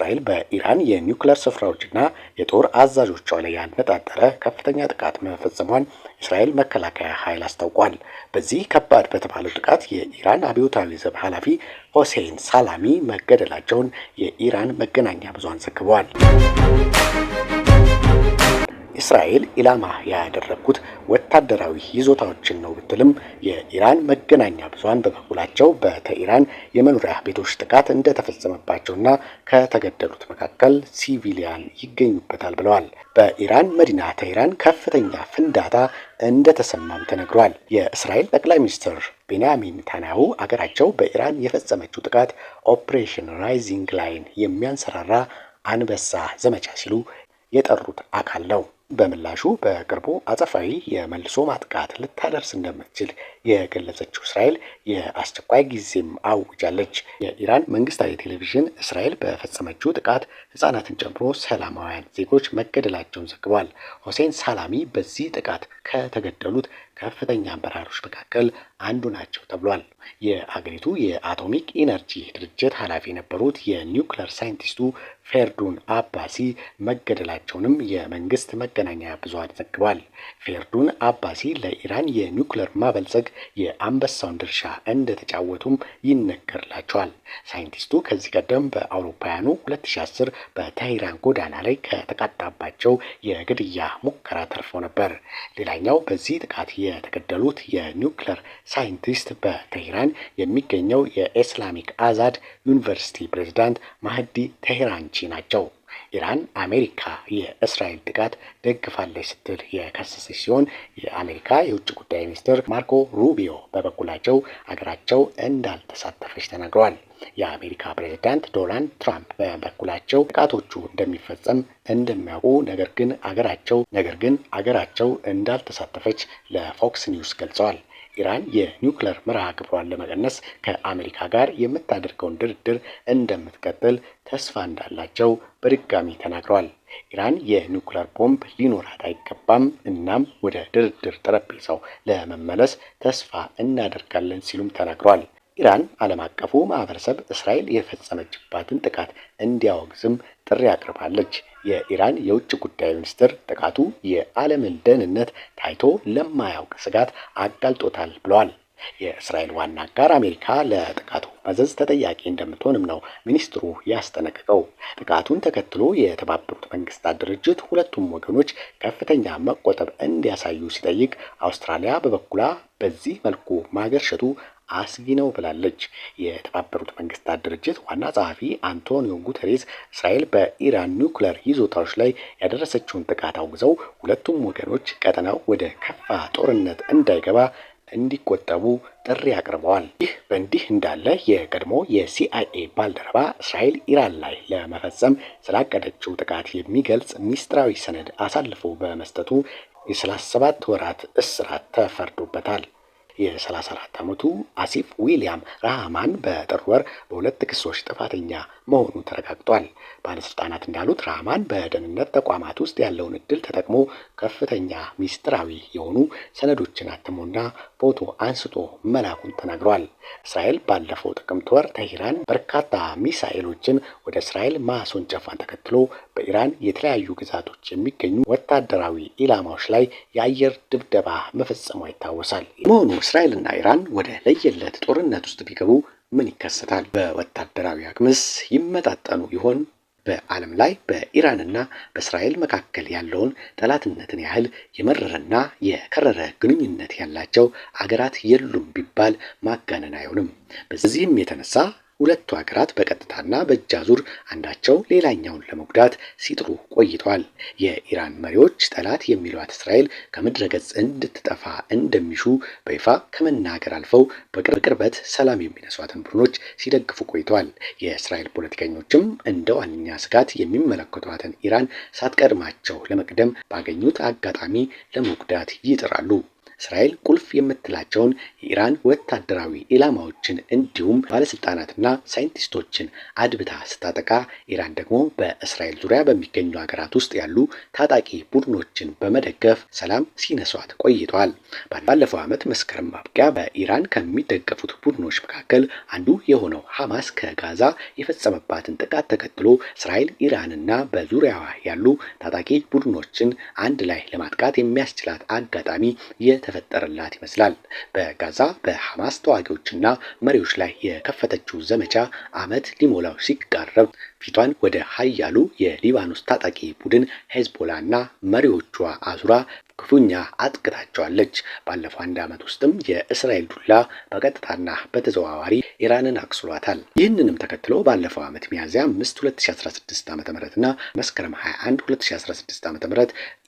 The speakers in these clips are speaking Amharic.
እስራኤል በኢራን የኒውክሌር ስፍራዎችና የጦር አዛዦቿ ላይ ያነጣጠረ ከፍተኛ ጥቃት መፈጸሟን የእስራኤል መከላከያ ኃይል አስታውቋል። በዚህ ከባድ በተባለው ጥቃት የኢራን አብዮታዊ ዘብ ኃላፊ ሆሴይን ሳላሚ መገደላቸውን የኢራን መገናኛ ብዙሃን ዘግበዋል። እስራኤል ኢላማ ያደረጉት ወታደራዊ ይዞታዎችን ነው ብትልም የኢራን መገናኛ ብዙሃን በበኩላቸው በቴህራን የመኖሪያ ቤቶች ጥቃት እንደተፈጸመባቸውና ከተገደሉት መካከል ሲቪሊያን ይገኙበታል ብለዋል። በኢራን መዲና ቴህራን ከፍተኛ ፍንዳታ እንደተሰማም ተነግሯል። የእስራኤል ጠቅላይ ሚኒስትር ቤንያሚን ኔታንያሁ አገራቸው በኢራን የፈጸመችው ጥቃት ኦፕሬሽን ራይዚንግ ላይን የሚያንሰራራ አንበሳ ዘመቻ ሲሉ የጠሩት አካል ነው። በምላሹ በቅርቡ አጸፋዊ የመልሶ ማጥቃት ልታደርስ እንደምትችል የገለጸችው እስራኤል የአስቸኳይ ጊዜም አውጃለች። የኢራን መንግስታዊ ቴሌቪዥን እስራኤል በፈጸመችው ጥቃት ሕፃናትን ጨምሮ ሰላማውያን ዜጎች መገደላቸውን ዘግቧል። ሆሴን ሳላሚ በዚህ ጥቃት ከተገደሉት ከፍተኛ አመራሮች መካከል አንዱ ናቸው ተብሏል። የአገሪቱ የአቶሚክ ኢነርጂ ድርጅት ኃላፊ የነበሩት የኒውክሌር ሳይንቲስቱ ፌርዱን አባሲ መገደላቸውንም የመንግስት መገናኛ ብዙሃን ዘግቧል። ፌርዱን አባሲ ለኢራን የኒውክሌር ማበልጸግ የአንበሳውን ድርሻ እንደተጫወቱም ይነገርላቸዋል። ሳይንቲስቱ ከዚህ ቀደም በአውሮፓውያኑ 2010 በቴህራን ጎዳና ላይ ከተቃጣባቸው የግድያ ሙከራ ተርፈው ነበር። ሌላኛው በዚህ ጥቃት የተገደሉት የኒውክሌር ሳይንቲስት በቴህራን የሚገኘው የኢስላሚክ አዛድ ዩኒቨርሲቲ ፕሬዝዳንት ማህዲ ቴህራንቺ ናቸው። ኢራን አሜሪካ የእስራኤል ጥቃት ደግፋለች ስትል የከሰሰች ሲሆን የአሜሪካ የውጭ ጉዳይ ሚኒስትር ማርኮ ሩቢዮ በበኩላቸው አገራቸው እንዳልተሳተፈች ተናግረዋል። የአሜሪካ ፕሬዝዳንት ዶናልድ ትራምፕ በበኩላቸው ጥቃቶቹ እንደሚፈጸም እንደሚያውቁ ነገር ግን አገራቸው እንዳልተሳተፈች ለፎክስ ኒውስ ገልጸዋል። ኢራን የኒውክሌር መርሃ ግብሯን ለመቀነስ ከአሜሪካ ጋር የምታደርገውን ድርድር እንደምትቀጥል ተስፋ እንዳላቸው በድጋሚ ተናግረዋል። ኢራን የኒውክሌር ቦምብ ሊኖራት አይገባም፣ እናም ወደ ድርድር ጠረጴዛው ለመመለስ ተስፋ እናደርጋለን ሲሉም ተናግረዋል። ኢራን ዓለም አቀፉ ማህበረሰብ እስራኤል የፈጸመችባትን ጥቃት እንዲያወግዝም ጥሪ አቅርባለች። የኢራን የውጭ ጉዳይ ሚኒስትር ጥቃቱ የዓለምን ደህንነት ታይቶ ለማያውቅ ስጋት አጋልጦታል ብለዋል። የእስራኤል ዋና አጋር አሜሪካ ለጥቃቱ መዘዝ ተጠያቂ እንደምትሆንም ነው ሚኒስትሩ ያስጠነቀቀው። ጥቃቱን ተከትሎ የተባበሩት መንግስታት ድርጅት ሁለቱም ወገኖች ከፍተኛ መቆጠብ እንዲያሳዩ ሲጠይቅ፣ አውስትራሊያ በበኩሏ በዚህ መልኩ ማገርሸቱ አስጊ ነው ብላለች። የተባበሩት መንግስታት ድርጅት ዋና ጸሐፊ አንቶኒዮ ጉተሬስ እስራኤል በኢራን ኒውክሌር ይዞታዎች ላይ ያደረሰችውን ጥቃት አውግዘው ሁለቱም ወገኖች ቀጠናው ወደ ከፋ ጦርነት እንዳይገባ እንዲቆጠቡ ጥሪ አቅርበዋል። ይህ በእንዲህ እንዳለ የቀድሞ የሲአይኤ ባልደረባ እስራኤል ኢራን ላይ ለመፈጸም ስላቀደችው ጥቃት የሚገልጽ ሚስጥራዊ ሰነድ አሳልፎ በመስጠቱ የ37 ወራት እስራት ተፈርዶበታል። የ34 ዓመቱ አሲፍ ዊሊያም ራህማን በጥር ወር በሁለት ክሶች ጥፋተኛ መሆኑ ተረጋግጧል። ባለስልጣናት እንዳሉት ራህማን በደህንነት ተቋማት ውስጥ ያለውን እድል ተጠቅሞ ከፍተኛ ሚስጥራዊ የሆኑ ሰነዶችን አትሞና ፎቶ አንስቶ መላኩን ተናግሯል። እስራኤል ባለፈው ጥቅምት ወር ቴህራን በርካታ ሚሳኤሎችን ወደ እስራኤል ማስወንጨፏን ተከትሎ በኢራን የተለያዩ ግዛቶች የሚገኙ ወታደራዊ ኢላማዎች ላይ የአየር ድብደባ መፈጸሟ ይታወሳል። መሆኑ እስራኤልና ኢራን ወደ ለየለት ጦርነት ውስጥ ቢገቡ ምን ይከሰታል? በወታደራዊ አቅምስ ይመጣጠኑ ይሆን? በዓለም ላይ በኢራንና በእስራኤል መካከል ያለውን ጠላትነትን ያህል የመረረና የከረረ ግንኙነት ያላቸው አገራት የሉም ቢባል ማጋነን አይሆንም። በዚህም የተነሳ ሁለቱ ሀገራት በቀጥታና በእጅ አዙር አንዳቸው ሌላኛውን ለመጉዳት ሲጥሩ ቆይተዋል። የኢራን መሪዎች ጠላት የሚሏት እስራኤል ከምድረ ገጽ እንድትጠፋ እንደሚሹ በይፋ ከመናገር አልፈው በቅርበት ሰላም የሚነሷትን ቡድኖች ሲደግፉ ቆይተዋል። የእስራኤል ፖለቲከኞችም እንደ ዋነኛ ስጋት የሚመለከቷትን ኢራን ሳትቀድማቸው ለመቅደም ባገኙት አጋጣሚ ለመጉዳት ይጥራሉ። እስራኤል ቁልፍ የምትላቸውን የኢራን ወታደራዊ ኢላማዎችን እንዲሁም ባለስልጣናትና ሳይንቲስቶችን አድብታ ስታጠቃ፣ ኢራን ደግሞ በእስራኤል ዙሪያ በሚገኙ ሀገራት ውስጥ ያሉ ታጣቂ ቡድኖችን በመደገፍ ሰላም ሲነሷት ቆይተዋል። ባለፈው ዓመት መስከረም ማብቂያ በኢራን ከሚደገፉት ቡድኖች መካከል አንዱ የሆነው ሐማስ ከጋዛ የፈጸመባትን ጥቃት ተከትሎ እስራኤል ኢራንና በዙሪያዋ ያሉ ታጣቂ ቡድኖችን አንድ ላይ ለማጥቃት የሚያስችላት አጋጣሚ የተፈጠረላት ይመስላል። በጋዛ በሐማስ ተዋጊዎችና መሪዎች ላይ የከፈተችው ዘመቻ ዓመት ሊሞላው ሲቃረብ ፊቷን ወደ ኃያሉ የሊባኖስ ታጣቂ ቡድን ሄዝቦላና መሪዎቿ አዙራ ክፉኛ አጥቅታቸዋለች። ባለፈው አንድ ዓመት ውስጥም የእስራኤል ዱላ በቀጥታና በተዘዋዋሪ ኢራንን አቅስሏታል። ይህንንም ተከትሎ ባለፈው ዓመት ሚያዝያ 5 2016 ዓ.ም እና መስከረም 21 2016 ዓ.ም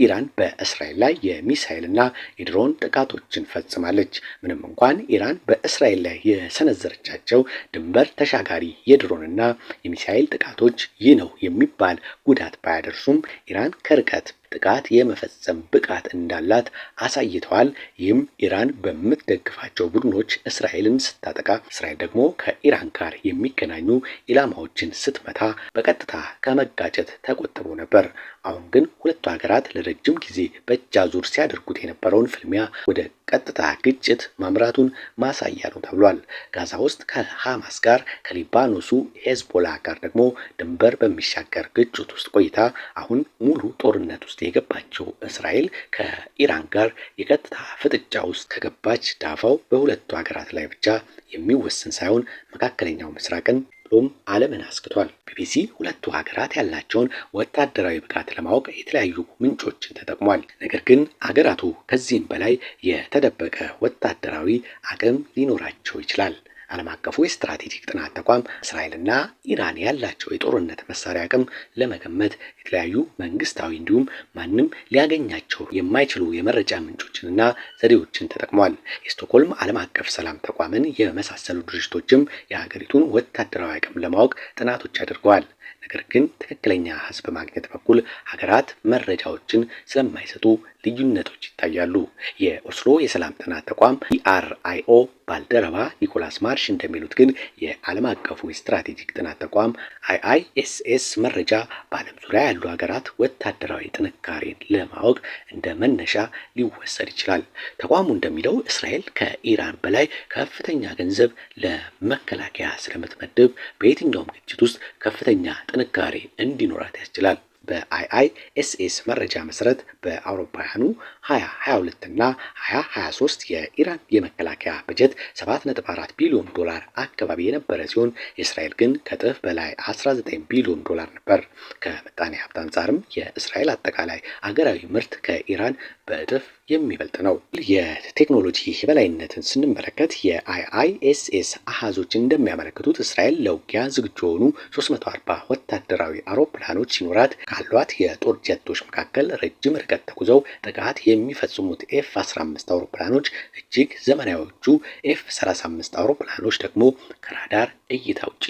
ኢራን በእስራኤል ላይ የሚሳኤልና የድሮን ጥቃቶችን ፈጽማለች። ምንም እንኳን ኢራን በእስራኤል ላይ የሰነዘረቻቸው ድንበር ተሻጋሪ የድሮንና የሚሳኤል ጥቃቶች ይህ ነው የሚባል ጉዳት ባያደርሱም ኢራን ከርቀት ጥቃት የመፈጸም ብቃት እንዳላት አሳይተዋል። ይህም ኢራን በምትደግፋቸው ቡድኖች እስራኤልን ስታጠቃ፣ እስራኤል ደግሞ ከኢራን ጋር የሚገናኙ ኢላማዎችን ስትመታ በቀጥታ ከመጋጨት ተቆጥበው ነበር። አሁን ግን ሁለቱ ሀገራት ለረጅም ጊዜ በእጅ አዙር ሲያደርጉት የነበረውን ፍልሚያ ወደ ቀጥታ ግጭት ማምራቱን ማሳያ ነው ተብሏል። ጋዛ ውስጥ ከሐማስ ጋር ከሊባኖሱ ሄዝቦላ ጋር ደግሞ ድንበር በሚሻገር ግጭት ውስጥ ቆይታ አሁን ሙሉ ጦርነት ውስጥ የገባቸው እስራኤል ከኢራን ጋር የቀጥታ ፍጥጫ ውስጥ ከገባች ዳፋው በሁለቱ ሀገራት ላይ ብቻ የሚወሰን ሳይሆን መካከለኛው ምስራቅን ብሎም ዓለምን አስክቷል። ቢቢሲ ሁለቱ ሀገራት ያላቸውን ወታደራዊ ብቃት ለማወቅ የተለያዩ ምንጮችን ተጠቅሟል። ነገር ግን ሀገራቱ ከዚህም በላይ የተደበቀ ወታደራዊ አቅም ሊኖራቸው ይችላል። ዓለም አቀፉ የስትራቴጂክ ጥናት ተቋም እስራኤልና ኢራን ያላቸው የጦርነት መሳሪያ አቅም ለመገመት የተለያዩ መንግስታዊ እንዲሁም ማንም ሊያገኛቸው የማይችሉ የመረጃ ምንጮችንና ዘዴዎችን ተጠቅሟል። የስቶክሆልም ዓለም አቀፍ ሰላም ተቋምን የመሳሰሉ ድርጅቶችም የሀገሪቱን ወታደራዊ አቅም ለማወቅ ጥናቶች አድርገዋል። ነገር ግን ትክክለኛ ሕዝብ በማግኘት በኩል ሀገራት መረጃዎችን ስለማይሰጡ ልዩነቶች ይታያሉ። የኦስሎ የሰላም ጥናት ተቋም ኢአርአይኦ ባልደረባ ኒኮላስ ማርሽ እንደሚሉት ግን የዓለም አቀፉ የስትራቴጂክ ጥናት ተቋም አይአይኤስኤስ መረጃ በዓለም ዙሪያ ያሉ ሀገራት ወታደራዊ ጥንካሬን ለማወቅ እንደ መነሻ ሊወሰድ ይችላል። ተቋሙ እንደሚለው እስራኤል ከኢራን በላይ ከፍተኛ ገንዘብ ለመከላከያ ስለምትመድብ በየትኛውም ግጭት ውስጥ ከፍተኛ ጥንካሬ እንዲኖራት ያስችላል። በአይአይኤስኤስ መረጃ መሰረት በአውሮፓውያኑ 2022 እና 2023 የኢራን የመከላከያ በጀት 7.4 ቢሊዮን ዶላር አካባቢ የነበረ ሲሆን የእስራኤል ግን ከእጥፍ በላይ 19 ቢሊዮን ዶላር ነበር። ከምጣኔ ሀብት አንጻርም የእስራኤል አጠቃላይ አገራዊ ምርት ከኢራን በእጥፍ የሚበልጥ ነው። የቴክኖሎጂ የበላይነትን ስንመለከት የአይአይኤስኤስ አሃዞች እንደሚያመለክቱት እስራኤል ለውጊያ ዝግጁ የሆኑ 340 ወታደራዊ አውሮፕላኖች ሲኖራት ካሏት የጦር ጀቶች መካከል ረጅም ርቀት ተጉዘው ጥቃት የሚፈጽሙት ኤፍ-15 አውሮፕላኖች እጅግ ዘመናዊዎቹ ኤፍ-35 አውሮፕላኖች ደግሞ ከራዳር እይታ ውጪ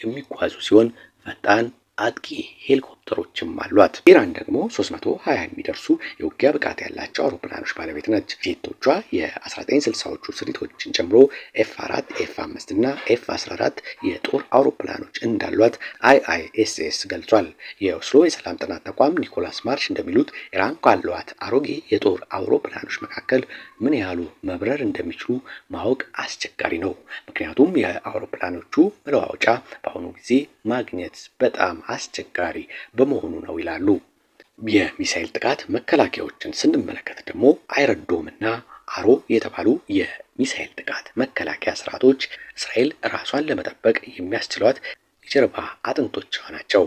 የሚጓዙ ሲሆን ፈጣን አጥቂ ሄሊኮፕተሮችም አሏት። ኢራን ደግሞ 320 የሚደርሱ የውጊያ ብቃት ያላቸው አውሮፕላኖች ባለቤት ነች። ጄቶቿ የ1960ዎቹ ስሪቶችን ጨምሮ ኤፍ4፣ ኤፍ5 እና ኤፍ14 የጦር አውሮፕላኖች እንዳሏት አይአይኤስኤስ ገልጿል። የኦስሎ የሰላም ጥናት ተቋም ኒኮላስ ማርሽ እንደሚሉት ኢራን ካሏት አሮጌ የጦር አውሮፕላኖች መካከል ምን ያህሉ መብረር እንደሚችሉ ማወቅ አስቸጋሪ ነው። ምክንያቱም የአውሮፕላኖቹ መለዋወጫ በአሁኑ ጊዜ ማግኘት በጣም አስቸጋሪ በመሆኑ ነው ይላሉ። የሚሳኤል ጥቃት መከላከያዎችን ስንመለከት ደግሞ አይረዶም እና አሮ የተባሉ የሚሳኤል ጥቃት መከላከያ ስርዓቶች እስራኤል ራሷን ለመጠበቅ የሚያስችሏት የጀርባ አጥንቶቿ ናቸው።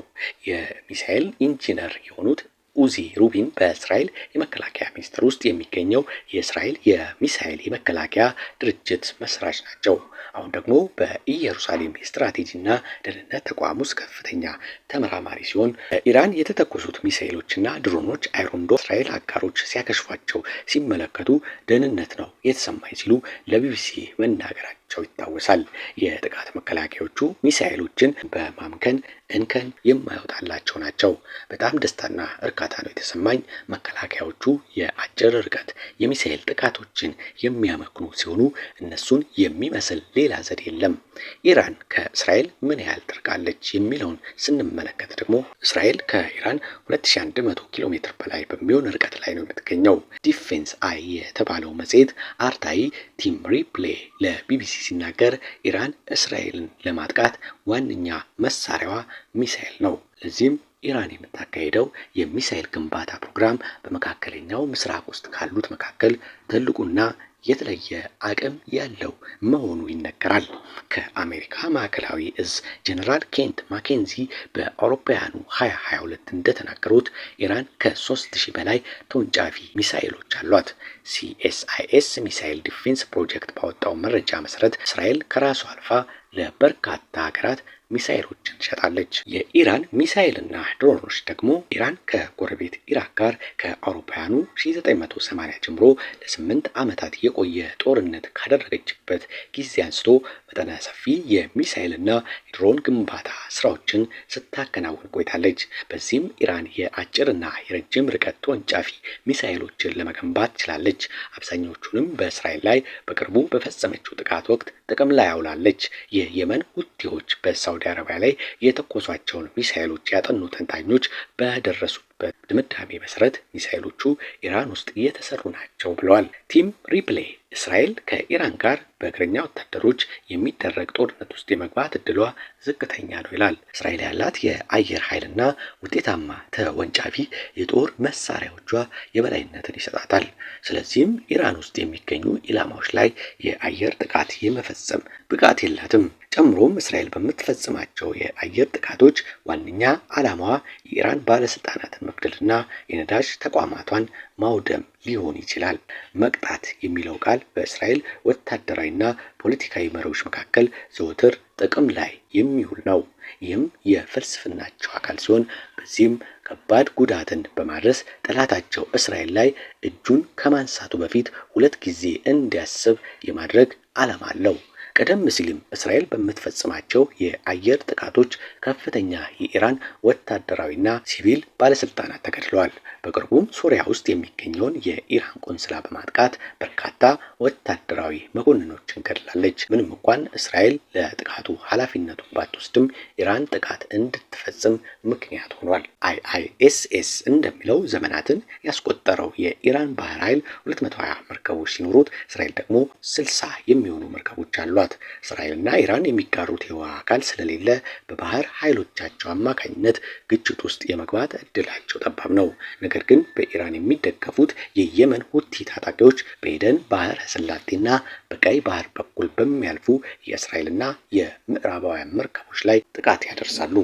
የሚሳኤል ኢንጂነር የሆኑት ኡዚ ሩቢን በእስራኤል የመከላከያ ሚኒስቴር ውስጥ የሚገኘው የእስራኤል የሚሳኤል የመከላከያ ድርጅት መስራች ናቸው። አሁን ደግሞ በኢየሩሳሌም የስትራቴጂና ደህንነት ተቋም ውስጥ ከፍተኛ ተመራማሪ ሲሆን በኢራን የተተኮሱት ሚሳኤሎችና ድሮኖች አይሮንዶም እስራኤል አጋሮች ሲያከሽፏቸው ሲመለከቱ ደህንነት ነው የተሰማኝ ሲሉ ለቢቢሲ መናገራቸው መሆናቸው ይታወሳል። የጥቃት መከላከያዎቹ ሚሳኤሎችን በማምከን እንከን የማይወጣላቸው ናቸው። በጣም ደስታና እርካታ ነው የተሰማኝ። መከላከያዎቹ የአጭር ርቀት የሚሳኤል ጥቃቶችን የሚያመክኑ ሲሆኑ እነሱን የሚመስል ሌላ ዘዴ የለም። ኢራን ከእስራኤል ምን ያህል ትርቃለች የሚለውን ስንመለከት ደግሞ እስራኤል ከኢራን 2100 ኪሎ ሜትር በላይ በሚሆን ርቀት ላይ ነው የምትገኘው። ዲፌንስ አይ የተባለው መጽሔት አርታይ ቲም ሪፕሌይ ለቢቢሲ ሲናገር ኢራን እስራኤልን ለማጥቃት ዋነኛ መሳሪያዋ ሚሳኤል ነው። ለዚህም ኢራን የምታካሄደው የሚሳኤል ግንባታ ፕሮግራም በመካከለኛው ምስራቅ ውስጥ ካሉት መካከል ትልቁና የተለየ አቅም ያለው መሆኑ ይነገራል። ከአሜሪካ ማዕከላዊ እዝ ጀነራል ኬንት ማኬንዚ በአውሮፓውያኑ 2022 እንደተናገሩት ኢራን ከ3000 በላይ ተወንጫፊ ሚሳኤሎች አሏት። ሲኤስአይኤስ ሚሳኤል ዲፌንስ ፕሮጀክት ባወጣው መረጃ መሰረት እስራኤል ከራሷ አልፋ ለበርካታ ሀገራት ሚሳኤሎችን ትሸጣለች። የኢራን ሚሳኤልና ድሮኖች ደግሞ ኢራን ከጎረቤት ኢራቅ ጋር ከአውሮፓውያኑ 1980 ጀምሮ ለ8 ዓመታት የቆየ ጦርነት ካደረገችበት ጊዜ አንስቶ መጠነ ሰፊ የሚሳኤልና የድሮን ግንባታ ስራዎችን ስታከናውን ቆይታለች። በዚህም ኢራን የአጭርና የረጅም ርቀት ተወንጫፊ ሚሳኤሎችን ለመገንባት ችላለች። አብዛኞቹንም በእስራኤል ላይ በቅርቡ በፈጸመችው ጥቃት ወቅት ጥቅም ላይ አውላለች። የየመን ሁቲዎች በሳውዲ አረቢያ ላይ የተኮሷቸውን ሚሳኤሎች ያጠኑ ተንታኞች በደረሱበት ድምዳሜ መሰረት ሚሳኤሎቹ ኢራን ውስጥ የተሰሩ ናቸው ብለዋል። ቲም ሪፕሌይ እስራኤል ከኢራን ጋር በእግረኛ ወታደሮች የሚደረግ ጦርነት ውስጥ የመግባት እድሏ ዝቅተኛ ነው ይላል። እስራኤል ያላት የአየር ኃይልና ውጤታማ ተወንጫፊ የጦር መሳሪያዎቿ የበላይነትን ይሰጣታል። ስለዚህም ኢራን ውስጥ የሚገኙ ኢላማዎች ላይ የአየር ጥቃት የመፈጸም ብቃት የላትም። ጨምሮም እስራኤል በምትፈጽማቸው የአየር ጥቃቶች ዋነኛ ዓላማዋ የኢራን ባለስልጣናትን መግደልና የነዳጅ ተቋማቷን ማውደም ሊሆን ይችላል። መቅጣት የሚለው ቃል በእስራኤል ወታደራዊና ፖለቲካዊ መሪዎች መካከል ዘወትር ጥቅም ላይ የሚውል ነው። ይህም የፍልስፍናቸው አካል ሲሆን በዚህም ከባድ ጉዳትን በማድረስ ጠላታቸው እስራኤል ላይ እጁን ከማንሳቱ በፊት 2 ጊዜ እንዲያስብ የማድረግ ዓላማ አለው። ቀደም ሲልም እስራኤል በምትፈጽማቸው የአየር ጥቃቶች ከፍተኛ የኢራን ወታደራዊና ሲቪል ባለስልጣናት ተገድለዋል። በቅርቡም ሶሪያ ውስጥ የሚገኘውን የኢራን ቆንስላ በማጥቃት በርካታ ወታደራዊ መኮንኖችን ገድላለች። ምንም እንኳን እስራኤል ለጥቃቱ ኃላፊነቱን ባትወስድም ኢራን ጥቃት እንድትፈጽም ምክንያት ሆኗል። አይአይኤስኤስ እንደሚለው ዘመናትን ያስቆጠረው የኢራን ባህር ኃይል 220 መርከቦች ሲኖሩት እስራኤል ደግሞ 60 የሚሆኑ መርከቦች አሏት። እስራኤልና ኢራን የሚጋሩት የውሃ አካል ስለሌለ በባህር ኃይሎቻቸው አማካኝነት ግጭት ውስጥ የመግባት እድላቸው ጠባብ ነው። ነገር ግን በኢራን የሚደገፉት የየመን ሁቲ ታጣቂዎች በኤደን ባህረ ሰላጤና በቀይ ባህር በኩል በሚያልፉ የእስራኤልና የምዕራባውያን መርከቦች ላይ ጥቃት ያደርሳሉ።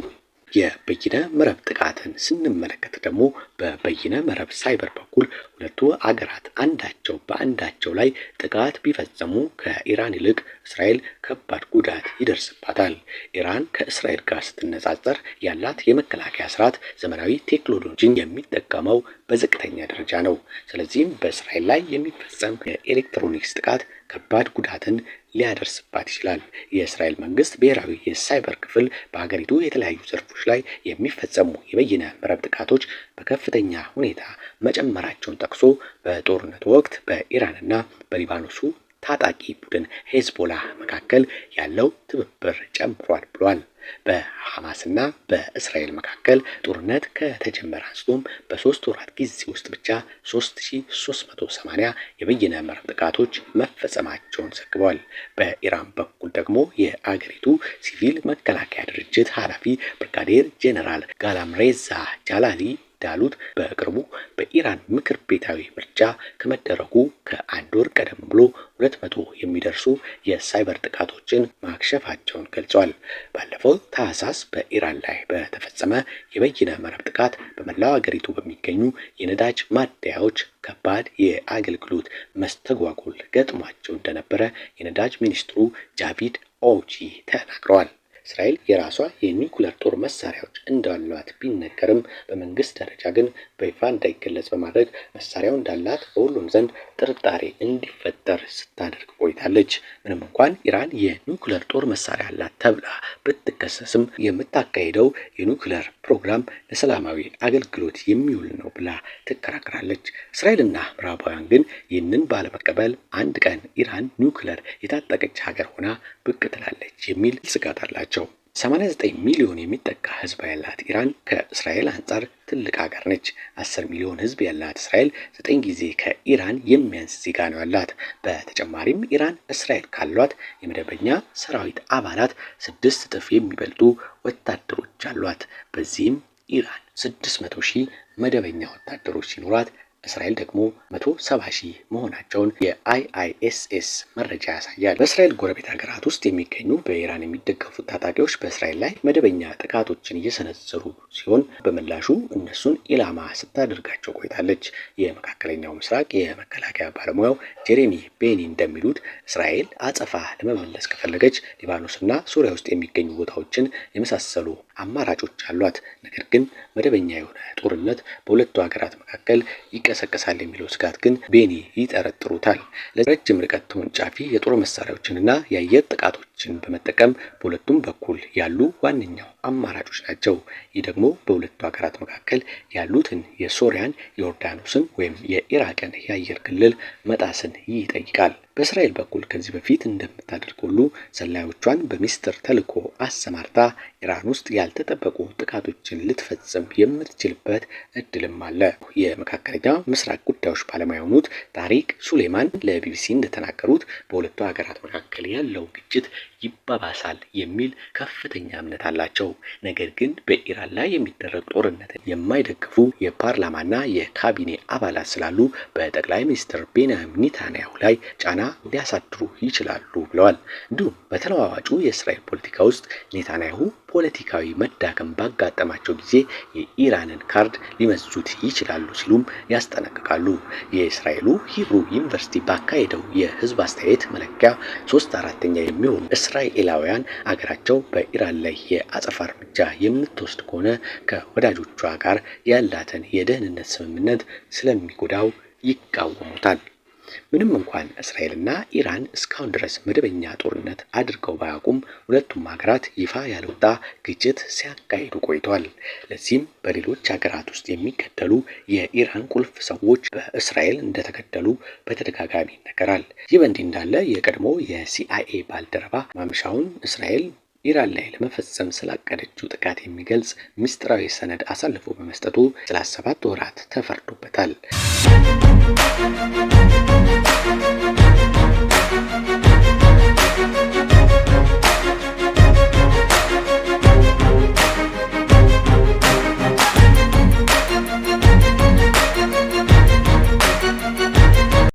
የበይነ መረብ ጥቃትን ስንመለከት ደግሞ በበይነ መረብ ሳይበር በኩል ሁለቱ አገራት አንዳቸው በአንዳቸው ላይ ጥቃት ቢፈጸሙ ከኢራን ይልቅ እስራኤል ከባድ ጉዳት ይደርስባታል። ኢራን ከእስራኤል ጋር ስትነጻጸር ያላት የመከላከያ ስርዓት ዘመናዊ ቴክኖሎጂን የሚጠቀመው በዝቅተኛ ደረጃ ነው። ስለዚህም በእስራኤል ላይ የሚፈጸም የኤሌክትሮኒክስ ጥቃት ከባድ ጉዳትን ሊያደርስባት ይችላል። የእስራኤል መንግስት ብሔራዊ የሳይበር ክፍል በሀገሪቱ የተለያዩ ዘርፎች ላይ የሚፈጸሙ የበይነ መረብ ጥቃቶች በከፍተኛ ሁኔታ መጨመራቸውን ጠቅሶ በጦርነቱ ወቅት በኢራንና በሊባኖሱ ታጣቂ ቡድን ሄዝቦላ መካከል ያለው ትብብር ጨምሯል ብሏል። በሐማስና በእስራኤል መካከል ጦርነት ከተጀመረ አንስቶም በ3 ወራት ጊዜ ውስጥ ብቻ 3380 የበይነ መረብ ጥቃቶች መፈጸማቸውን ዘግቧል። በኢራን በኩል ደግሞ የአገሪቱ ሲቪል መከላከያ ድርጅት ኃላፊ ብርጋዴር ጄኔራል ጋላምሬዛ ጃላሊ እንዳሉት በቅርቡ በኢራን ምክር ቤታዊ ምርጫ ከመደረጉ ከ1 ወር ቀደም ብሎ 200 የሚደርሱ የሳይበር ጥቃቶችን ማክሸፋቸውን ገልጸዋል። ባለፈው ታህሳስ በኢራን ላይ በተፈጸመ የበይነ መረብ ጥቃት በመላው አገሪቱ በሚገኙ የነዳጅ ማደያዎች ከባድ የአገልግሎት መስተጓጎል ገጥሟቸው እንደነበረ የነዳጅ ሚኒስትሩ ጃቪድ ኦጂ ተናግረዋል። እስራኤል የራሷ የኒውክሌር ጦር መሳሪያዎች እንዳሏት ቢነገርም በመንግስት ደረጃ ግን በይፋ እንዳይገለጽ በማድረግ መሳሪያው እንዳላት በሁሉም ዘንድ ጥርጣሬ እንዲፈጠር ስታደርግ ቆይታለች። ምንም እንኳን ኢራን የኒውክሌር ጦር መሳሪያ አላት ተብላ ብትከሰስም የምታካሄደው የኒውክሌር ፕሮግራም ለሰላማዊ አገልግሎት የሚውል ነው ብላ ትከራከራለች። እስራኤልና ምዕራባውያን ግን ይህንን ባለመቀበል አንድ ቀን ኢራን ኒውክሌር የታጠቀች ሀገር ሆና ብቅ ትላለች የሚል ስጋት አላቸው። 89 ሚሊዮን የሚጠጋ ህዝብ ያላት ኢራን ከእስራኤል አንጻር ትልቅ ሀገር ነች። 10 ሚሊዮን ህዝብ ያላት እስራኤል 9 ጊዜ ከኢራን የሚያንስ ዜጋ ነው ያላት። በተጨማሪም ኢራን እስራኤል ካሏት የመደበኛ ሰራዊት አባላት 6 እጥፍ የሚበልጡ ወታደሮች አሏት። በዚህም ኢራን 600 ሺህ መደበኛ ወታደሮች ሲኖራት እስራኤል ደግሞ 170 ሺህ መሆናቸውን የአይአይኤስኤስ መረጃ ያሳያል። በእስራኤል ጎረቤት ሀገራት ውስጥ የሚገኙ በኢራን የሚደገፉ ታጣቂዎች በእስራኤል ላይ መደበኛ ጥቃቶችን እየሰነዘሩ ሲሆን በምላሹ እነሱን ኢላማ ስታደርጋቸው ቆይታለች። የመካከለኛው ምስራቅ የመከላከያ ባለሙያው ጄሬሚ ቤኒ እንደሚሉት እስራኤል አጸፋ ለመመለስ ከፈለገች ሊባኖስና ሱሪያ ውስጥ የሚገኙ ቦታዎችን የመሳሰሉ አማራጮች አሏት። ነገር ግን መደበኛ የሆነ ጦርነት በሁለቱ ሀገራት መካከል ይቀሰቀሳል የሚለው ስጋት ግን ቤኒ ይጠረጥሩታል። ለረጅም ርቀት ተወንጫፊ የጦር መሳሪያዎችንና የአየር ጥቃቶችን በመጠቀም በሁለቱም በኩል ያሉ ዋነኛው አማራጮች ናቸው። ይህ ደግሞ በሁለቱ ሀገራት መካከል ያሉትን የሶሪያን፣ የዮርዳኖስን ወይም የኢራቅን የአየር ክልል መጣስን ይጠይቃል። በእስራኤል በኩል ከዚህ በፊት እንደምታደርግ ሁሉ ሰላዮቿን በሚስጥር ተልዕኮ አሰማርታ ኢራን ውስጥ ያልተጠበቁ ጥቃቶችን ልትፈጽም የምትችልበት እድልም አለ። የመካከለኛው ምስራቅ ጉዳዮች ባለሙያ የሆኑት ታሪክ ሱሌማን ለቢቢሲ እንደተናገሩት በሁለቱ ሀገራት መካከል ያለው ግጭት ይባባሳል የሚል ከፍተኛ እምነት አላቸው። ነገር ግን በኢራን ላይ የሚደረግ ጦርነትን የማይደግፉ የፓርላማና የካቢኔ አባላት ስላሉ በጠቅላይ ሚኒስትር ቤንያሚን ኔታንያሁ ላይ ጫና ሊያሳድሩ ይችላሉ ብለዋል። እንዲሁም በተለዋዋጩ የእስራኤል ፖለቲካ ውስጥ ኔታንያሁ ፖለቲካዊ መዳከም ባጋጠማቸው ጊዜ የኢራንን ካርድ ሊመዙት ይችላሉ ሲሉም ያስጠነቅቃሉ። የእስራኤሉ ሂብሩ ዩኒቨርሲቲ ባካሄደው የህዝብ አስተያየት መለኪያ 3/4 የሚሆኑ እስራኤላውያን አገራቸው በኢራን ላይ የአጸፋ እርምጃ የምትወስድ ከሆነ ከወዳጆቿ ጋር ያላትን የደህንነት ስምምነት ስለሚጎዳው ይቃወሙታል። ምንም እንኳን እስራኤልና ኢራን እስካሁን ድረስ መደበኛ ጦርነት አድርገው ባያውቁም ሁለቱም ሀገራት ይፋ ያልወጣ ግጭት ሲያካሂዱ ቆይተዋል። ለዚህም በሌሎች ሀገራት ውስጥ የሚገደሉ የኢራን ቁልፍ ሰዎች በእስራኤል እንደተገደሉ በተደጋጋሚ ይነገራል። ይህ በእንዲህ እንዳለ የቀድሞ የሲአይኤ ባልደረባ ማምሻውን እስራኤል ኢራን ላይ ለመፈጸም ስላቀደችው ጥቃት የሚገልጽ ምስጢራዊ ሰነድ አሳልፎ በመስጠቱ ለ7 ወራት ተፈርዶበታል።